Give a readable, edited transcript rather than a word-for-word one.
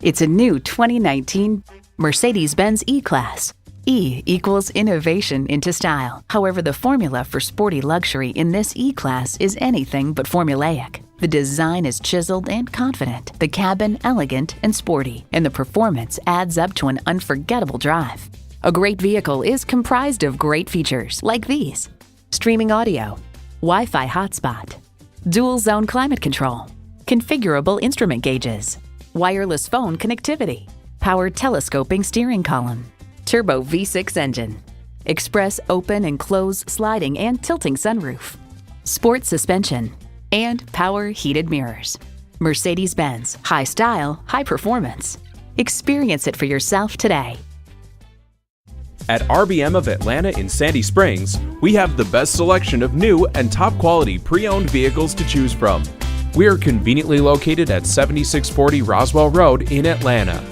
It's a new 2019 Mercedes-Benz E-Class. E equals innovation into style. However, the formula for sporty luxury in this E-Class is anything but formulaic. The design is chiseled and confident, the cabin elegant and sporty, and the performance adds up to an unforgettable drive. A great vehicle is comprised of great features like these: streaming audio, Wi-Fi hotspot, dual zone climate control, configurable instrument gauges, wireless phone connectivity, power telescoping steering column, turbo V6 engine, express open and close sliding and tilting sunroof, sport suspension, and power heated mirrors. Mercedes-Benz, high style, high performance. Experience it for yourself today. At RBM of Atlanta in Sandy Springs, we have the best selection of new and top quality pre-owned vehicles to choose from. We are conveniently located at 7640 Roswell Road in Atlanta.